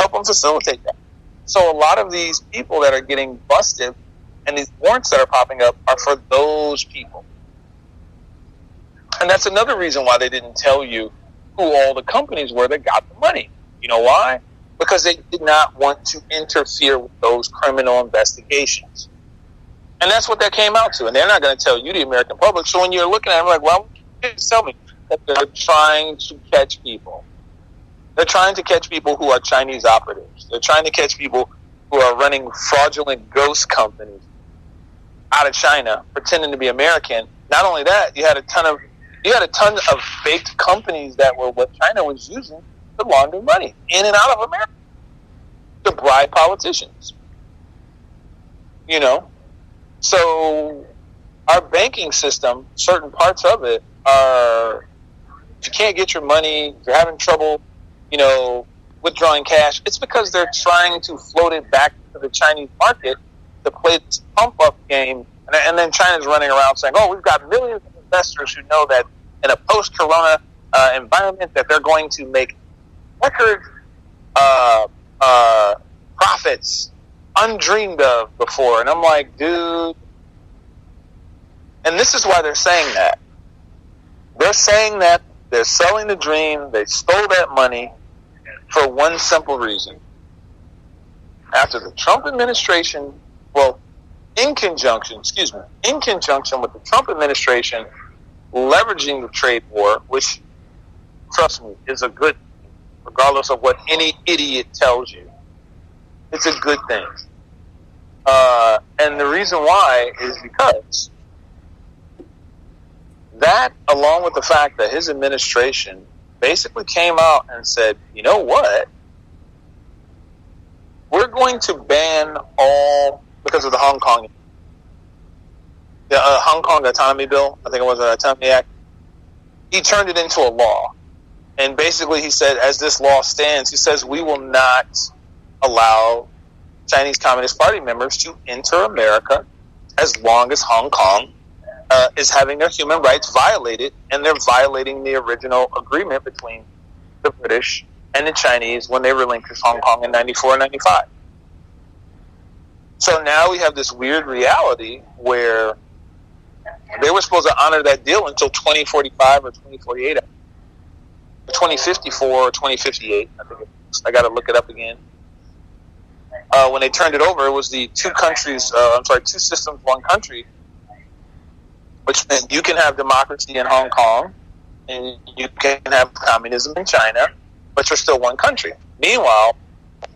help them facilitate that. So a lot of these people that are getting busted and these warrants that are popping up are for those people. And that's another reason why they didn't tell you who all the companies were that got the money. You know why? Because they did not want to interfere with those criminal investigations. And that's what that came out to. And they're not going to tell you, the American public. So when you're looking at it, like, well, tell me that they're trying to catch people. They're trying to catch people who are Chinese operatives. They're trying to catch people who are running fraudulent ghost companies out of China, pretending to be American. Not only that, you had a ton of faked companies that were what China was using to launder money in and out of America to bribe politicians. You know? So our banking system, certain parts of it are, if you can't get your money, if you're having trouble, you know, withdrawing cash, it's because they're trying to float it back to the Chinese market to play this pump-up game. And then China's running around saying, oh, we've got millions of investors who know that in a post-corona environment that they're going to make record profits undreamed of before. And I'm like, dude. And this is why they're saying that. They're saying that they're selling the dream. They stole that money for one simple reason. After the Trump administration, well, in conjunction with the Trump administration leveraging the trade war, which, trust me, is a good thing, regardless of what any idiot tells you. It's a good thing. And the reason why is because that, along with the fact that his administration basically came out and said, you know what? We're going to ban all, because of the Hong Kong Autonomy Bill, I think it was an Autonomy Act. He turned it into a law. And basically he said, as this law stands, he says we will not allow Chinese Communist Party members to enter America as long as Hong Kong is having their human rights violated, and they're violating the original agreement between the British and the Chinese when they relinquished Hong Kong in 94 and 95. So now we have this weird reality where they were supposed to honor that deal until 2045 or 2048, 2054 or 2058. I got to look it up again. When they turned it over, it was the two systems, one country, which meant you can have democracy in Hong Kong and you can have communism in China, but you're still one country. Meanwhile,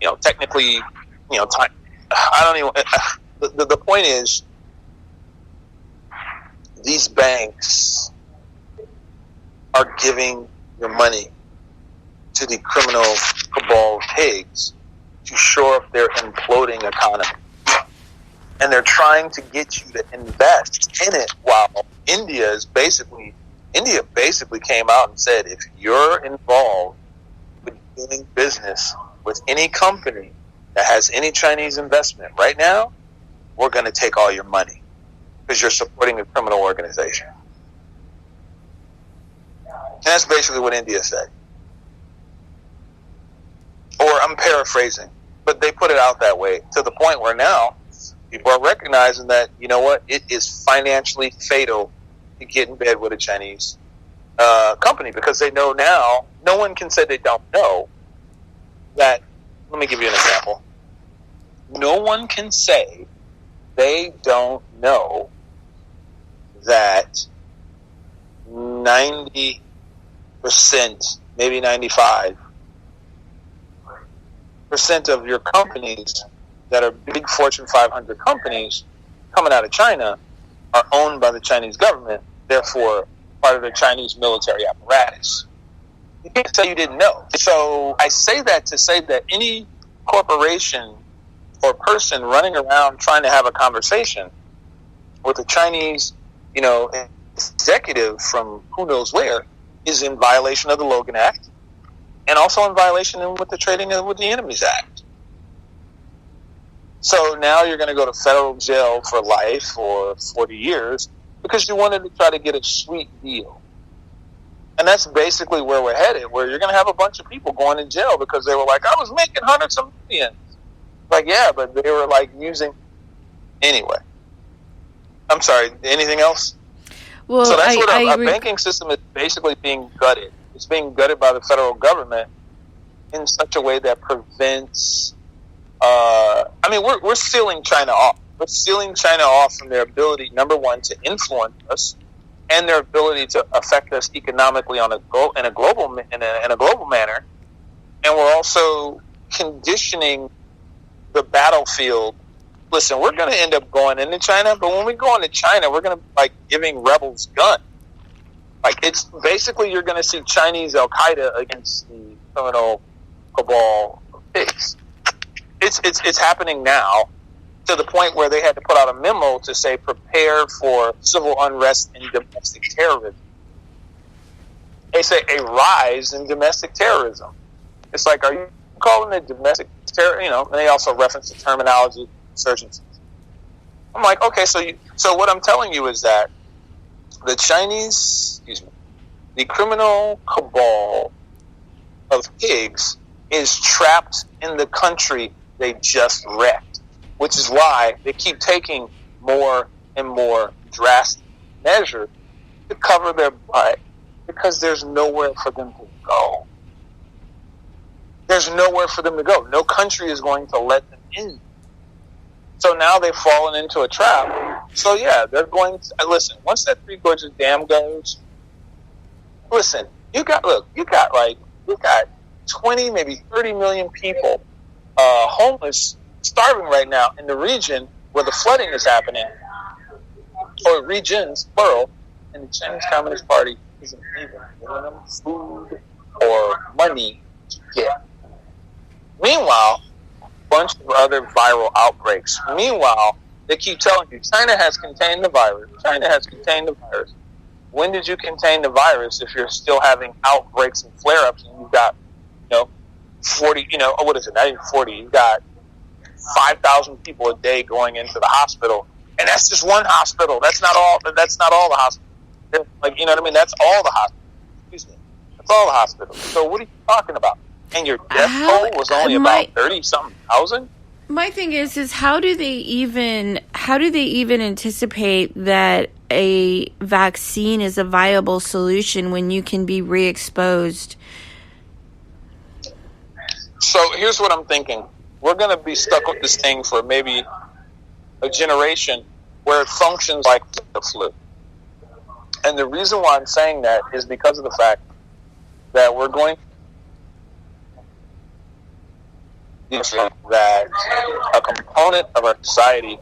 you know, technically, you know, I don't even. The point is, these banks are giving your money to the criminal cabal pigs to shore up their imploding economy. And they're trying to get you to invest in it, while India basically came out and said, if you're involved with doing business with any company that has any Chinese investment right now, we're going to take all your money because you're supporting a criminal organization. And that's basically what India said. Or I'm paraphrasing, but they put it out that way to the point where now people are recognizing that, you know what, it is financially fatal to get in bed with a Chinese company, because they know now, no one can say they don't know that. Let me give you an example. No one can say they don't know that 90%, maybe 95% of your companies that are big Fortune 500 companies coming out of China are owned by the Chinese government, therefore part of the Chinese military apparatus. You can't say you didn't know. So I say that to say that any corporation or person running around trying to have a conversation with a Chinese, you know, executive from who knows where is in violation of the Logan Act, and also in violation with the Trading with the Enemies Act. So now you're going to go to federal jail for life or 40 years because you wanted to try to get a sweet deal. And that's basically where we're headed, where you're going to have a bunch of people going to jail because they were like, I was making hundreds of millions. Like, yeah, but they were like using... Anyway. I'm sorry, anything else? Well, so that's what our banking system is basically being gutted. It's being gutted by the federal government in such a way that prevents... we're sealing China off. We're sealing China off from their ability, number one, to influence us, and their ability to affect us economically in a global manner, and we're also conditioning the battlefield. Listen, we're going to end up going into China, but when we go into China, we're going to be giving rebels guns. It's basically you're going to see Chinese Al Qaeda against the criminal cabal of pigs. It's happening now, to the point where they had to put out a memo to say prepare for civil unrest and domestic terrorism. They say a rise in domestic terrorism. It's like, are you calling it domestic terror? And they also reference the terminology insurgencies. I'm like, okay, so what I'm telling you is that the criminal cabal of pigs is trapped in the country they just wrecked. Which is why they keep taking more and more drastic measures to cover their butt, because there's nowhere for them to go. There's nowhere for them to go. No country is going to let them in. So now they've fallen into a trap. So yeah, they're going to... Listen, once that Three Gorges Dam goes... Listen, you got 20, maybe 30 million people homeless, starving right now in the region where the flooding is happening, or regions, plural, and the Chinese Communist Party isn't even giving them food or money to get. Meanwhile, a bunch of other viral outbreaks. Meanwhile, they keep telling you, China has contained the virus. China has contained the virus. When did you contain the virus if you're still having outbreaks and flare-ups and you've got, 40, what is it, not even 40, you've got 5,000 people a day going into the hospital, and that's just one hospital. That's not all the hospitals. That's all the hospitals. Excuse me. That's all the hospitals. So what are you talking about? And your death toll was only about 30-something thousand? My thing is how do they even anticipate that a vaccine is a viable solution when you can be re-exposed? So here's what I'm thinking. We're going to be stuck with this thing for maybe a generation where it functions like the flu. And the reason why I'm saying that is because of the fact that we're going that a component of our society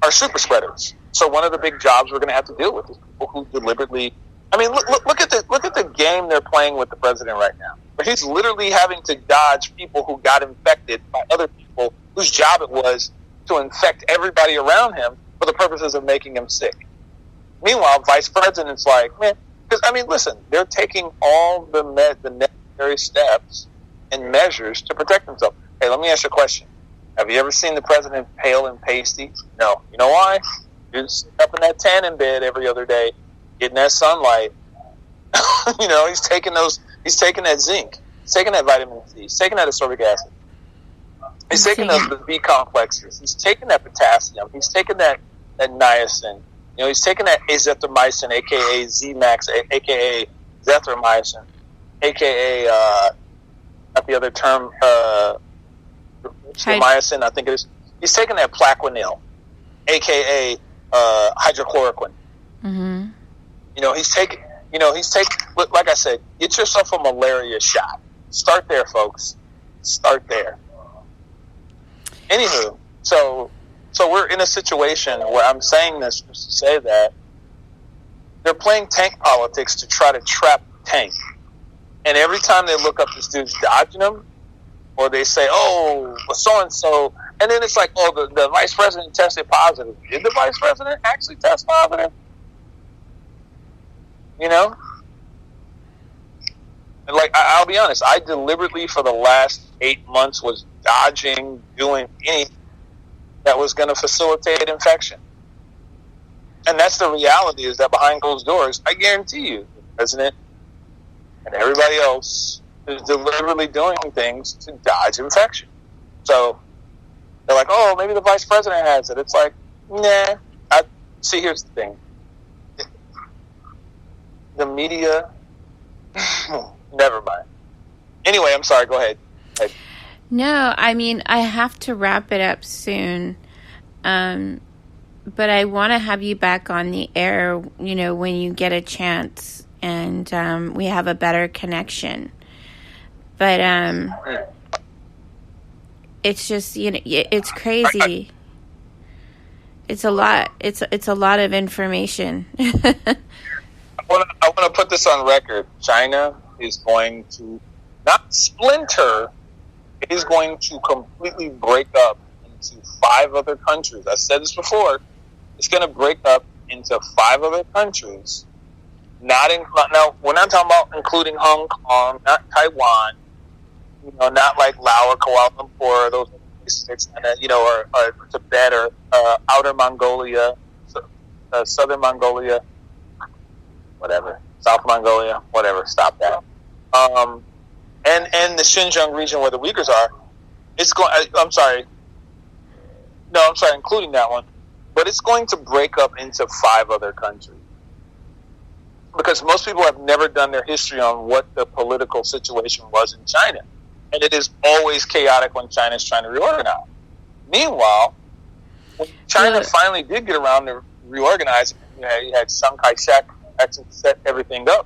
are super spreaders. So one of the big jobs we're going to have to deal with is people who deliberately... look at the game they're playing with the president right now. He's literally having to dodge people who got infected by other people whose job it was to infect everybody around him for the purposes of making him sick. Meanwhile, vice president's like, man, because listen, they're taking all the necessary steps and measures to protect themselves. Hey, let me ask you a question. Have you ever seen the president pale and pasty? No. You know why? He's up in that tanning bed every other day, getting that sunlight. He's taking that zinc, he's taking that vitamin C, he's taking that ascorbic acid, he's taking the B complexes, he's taking that potassium, he's taking that niacin, he's taking that azithromycin, aka Z-Max, aka zithromycin, aka the other term, mycin, I think it is. He's taking that Plaquenil, aka hydrochloroquine. Mm-hmm. He's taking, like I said, get yourself a malaria shot. Start there, folks. Start there. Anywho, so we're in a situation where I'm saying this just to say that they're playing tank politics to try to trap the tank. And every time they look up, this dude's dodging them, or they say, oh, so-and-so, and then it's like, oh, the vice president tested positive. Did the vice president actually test positive? And I'll be honest, I deliberately for the last 8 months was dodging doing anything that was going to facilitate infection. And that's the reality, is that behind closed doors, I guarantee you, the president and everybody else is deliberately doing things to dodge infection. So they're like, oh, maybe the vice president has it. It's like, nah. See, here's the thing. The media, never mind. Anyway, I'm sorry. Go ahead. No, I mean, I have to wrap it up soon. But I want to have you back on the air, when you get a chance and we have a better connection. But it's just, it's crazy. It's a lot. It's a lot of information. I want to put this on record. China is going to not splinter. It is going to completely break up into 5 other countries. I said this before. It's going to break up into 5 other countries. Now, we're not talking about including Hong Kong, not Taiwan, not like Laos or Kuala Lumpur, or those places, or Tibet or outer Mongolia, southern Mongolia, whatever, South Mongolia, whatever. Stop that. And the Xinjiang region where the Uyghurs are, it's going. I'm sorry, including that one, but it's going to break up into 5 other countries because most people have never done their history on what the political situation was in China, and it is always chaotic when China is trying to reorganize. Meanwhile, when China finally did get around to reorganize, you had Chiang Kai-shek actually set everything up.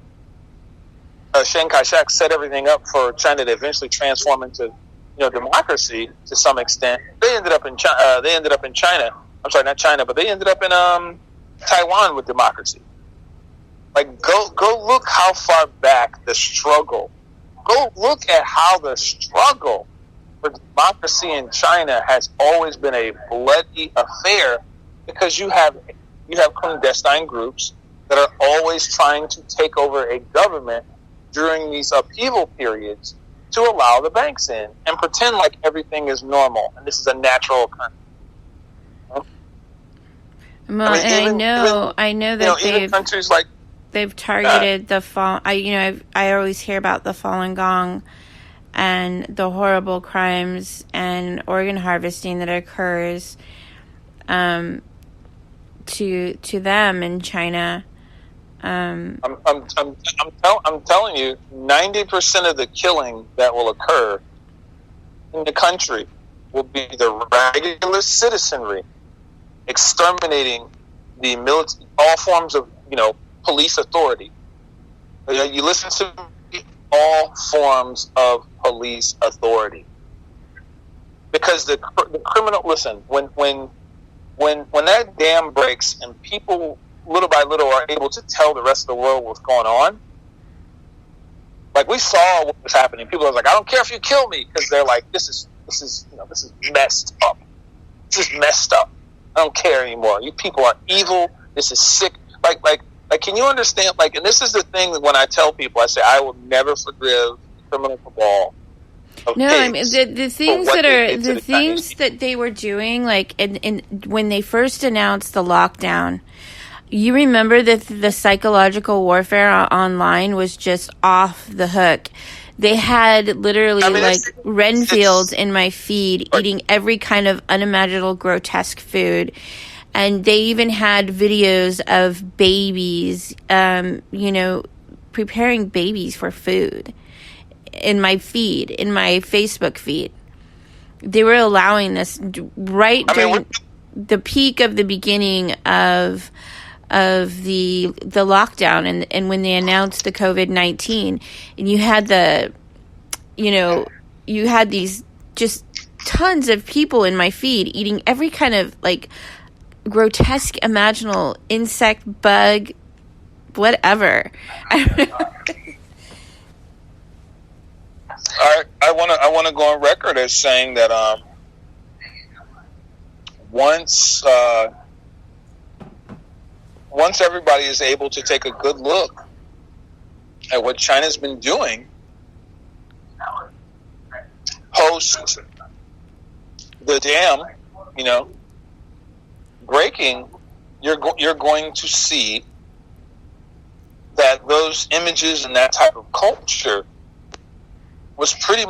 Chiang Kai-shek set everything up for China to eventually transform into, democracy to some extent. They ended up in China. I'm sorry, not China, but they ended up in Taiwan with democracy. Like, go look how far back the struggle. Go look at how the struggle for democracy in China has always been a bloody affair, because you have clandestine groups that are always trying to take over a government during these upheaval periods to allow the banks in and pretend like everything is normal and this is a natural occurrence. Well, I know that even countries like they've targeted the fall. I always hear about the Falun Gong and the horrible crimes and organ harvesting that occurs to them in China. I'm telling you, 90% of the killing that will occur in the country will be the regular citizenry exterminating the military, all forms of, police authority. You listen to me, all forms of police authority, because the criminal. Listen, when that dam breaks and people little by little are able to tell the rest of the world what's going on. Like, we saw what was happening. People are like, I don't care if you kill me, because they're like, this is messed up. This is messed up. I don't care anymore. You people are evil. This is sick. Like, can you understand? Like, and this is the thing that when I tell people, I say, I will never forgive criminal cabal. No, I mean the things that they were doing, like, when they first announced the lockdown. You remember that the psychological warfare online was just off the hook. They had literally Renfields in my feed eating every kind of unimaginable grotesque food. And they even had videos of babies, preparing babies for food in my feed, in my Facebook feed. They were allowing this during the peak of the beginning of the lockdown and when they announced the COVID-19, and you had you had these just tons of people in my feed eating every kind of grotesque imaginable insect, bug, whatever. I want to go on record as saying that once everybody is able to take a good look at what China's been doing post the dam, breaking, you're going to see that those images and that type of culture was pretty